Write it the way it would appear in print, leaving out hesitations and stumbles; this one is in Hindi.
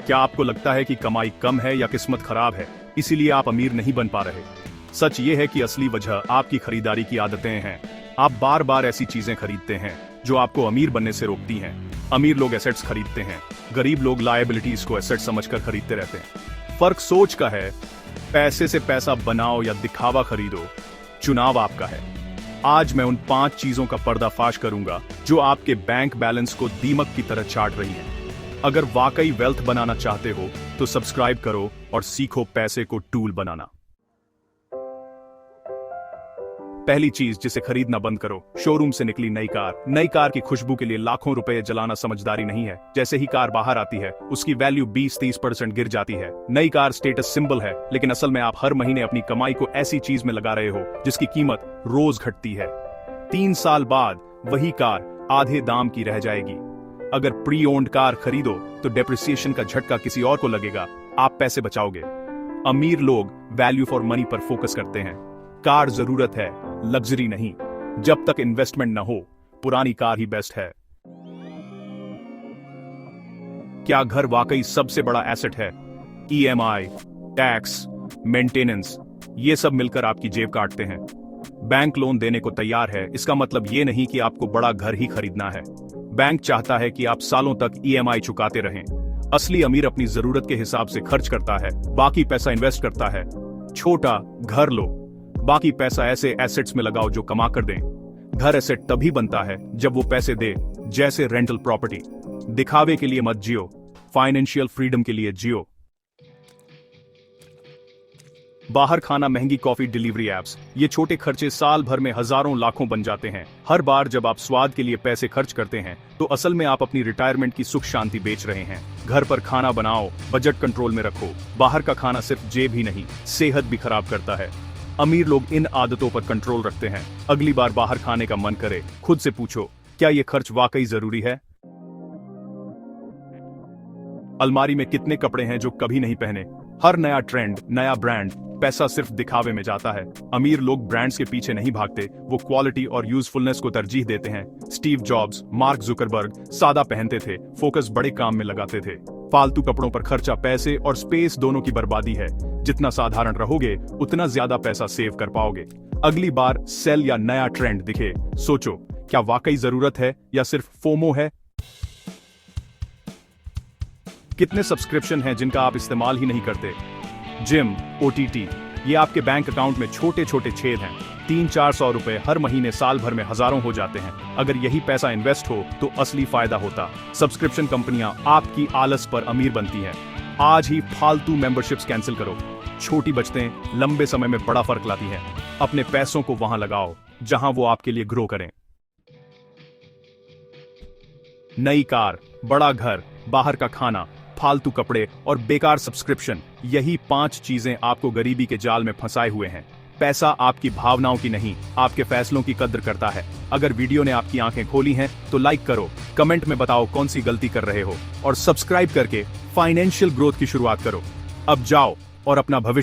क्या आपको लगता है कि कमाई कम है या किस्मत खराब है, इसीलिए आप अमीर नहीं बन पा रहे? सच ये है कि असली वजह आपकी खरीदारी की आदतें हैं। आप बार बार ऐसी चीजें खरीदते हैं जो आपको अमीर बनने से रोकती हैं। अमीर लोग एसेट्स खरीदते हैं, गरीब लोग लायबिलिटीज को एसेट समझकर खरीदते रहते हैं। फर्क सोच का है। पैसे से पैसा बनाओ या दिखावा खरीदो, चुनाव आपका है। आज मैं उन 5 चीजों का पर्दाफाश करूंगा जो आपके बैंक बैलेंस को दीमक की तरह चाट रही हैं। अगर वाकई वेल्थ बनाना चाहते हो तो सब्सक्राइब करो और सीखो पैसे को टूल बनाना। पहली चीज जिसे खरीदना बंद करो, शोरूम से निकली नई कार। नई कार की खुशबू के लिए लाखों रुपए जलाना समझदारी नहीं है। जैसे ही कार बाहर आती है उसकी वैल्यू 20-30% गिर जाती है। नई कार स्टेटस सिंबल है, लेकिन असल में आप हर महीने अपनी कमाई को ऐसी चीज में लगा रहे हो जिसकी कीमत रोज घटती है। 3 साल बाद वही कार आधे दाम की रह जाएगी। अगर प्री ओन्ड कार खरीदो तो डेप्रिसिएशन का झटका किसी और को लगेगा, आप पैसे बचाओगे। अमीर लोग वैल्यू फॉर मनी पर फोकस करते हैं। कार जरूरत है, लग्जरी नहीं। जब तक इन्वेस्टमेंट न हो, पुरानी कार ही बेस्ट है। क्या घर वाकई सबसे बड़ा एसेट है? EMI, टैक्स, मेंटेनेंस, ये सब मिलकर आपकी जेब काटते हैं। बैंक लोन देने को तैयार है, इसका मतलब ये नहीं कि आपको बड़ा घर ही खरीदना है। बैंक चाहता है कि आप सालों तक EMI चुकाते रहें। असली अमीर अपनी जरूरत के हिसाब से खर्च करता है, बाकी पैसा इन्वेस्ट करता है। छोटा घर लो, बाकी पैसा ऐसे एसेट्स में लगाओ जो कमा कर दें। घर एसेट तभी बनता है जब वो पैसे दे, जैसे रेंटल प्रॉपर्टी। दिखावे के लिए मत जियो, फाइनेंशियल फ्रीडम के लिए जियो। बाहर खाना, महंगी कॉफी, डिलीवरी एप्स, ये छोटे खर्चे साल भर में हजारों लाखों बन जाते हैं। हर बार जब आप स्वाद के लिए पैसे खर्च करते हैं तो असल में आप अपनी रिटायरमेंट की सुख शांति बेच रहे हैं। घर पर खाना बनाओ, बजट कंट्रोल में रखो। बाहर का खाना सिर्फ जेब ही नहीं, सेहत भी खराब करता है। अमीर लोग इन आदतों पर कंट्रोल रखते हैं। अगली बार बाहर खाने का मन करे, खुद से पूछो, क्या ये खर्च वाकई जरूरी है? अलमारी में कितने कपड़े हैं जो कभी नहीं पहने? हर नया ट्रेंड, नया ब्रांड, पैसा सिर्फ दिखावे में जाता है। अमीर लोग ब्रांड्स के पीछे नहीं भागते, वो क्वालिटी और यूजफुलनेस को तरजीह देते हैं। स्टीव जॉब्स, मार्क जुकरबर्ग सादा पहनते थे, फोकस बड़े काम में लगाते थे। फालतू कपड़ों पर खर्चा पैसे और स्पेस दोनों की बर्बादी है। जितना साधारण रहोगे उतना ज्यादा पैसा सेव कर पाओगे। अगली बार सेल या नया ट्रेंड दिखे, सोचो, क्या वाकई जरूरत है या सिर्फ फोमो है? कितने सब्सक्रिप्शन हैं जिनका आप इस्तेमाल ही नहीं करते? जिम, OTT, ये आपके बैंक अकाउंट में छोटे छोटे छेद हैं। 300-400 रुपए हर महीने साल भर में हजारों हो जाते हैं। अगर यही पैसा इन्वेस्ट हो तो असली फायदा होता। सब्सक्रिप्शन कंपनियां आपकी आलस पर अमीर बनती हैं। आज ही फालतू मेंबरशिप्स कैंसिल करो। छोटी बचतें लंबे समय में बड़ा फर्क लाती हैं। अपने पैसों को वहां लगाओ जहां वो आपके लिए ग्रो करें। नई कार, बड़ा घर, बाहर का खाना, फालतू कपड़े और बेकार सब्सक्रिप्शन, यही 5 चीजें आपको गरीबी के जाल में फंसाए हुए हैं। पैसा आपकी भावनाओं की नहीं, आपके फैसलों की कद्र करता है। अगर वीडियो ने आपकी आंखें खोली हैं तो लाइक करो, कमेंट में बताओ कौन सी गलती कर रहे हो और सब्सक्राइब करके फाइनेंशियल ग्रोथ की शुरुआत करो। अब जाओ और अपना भविष्य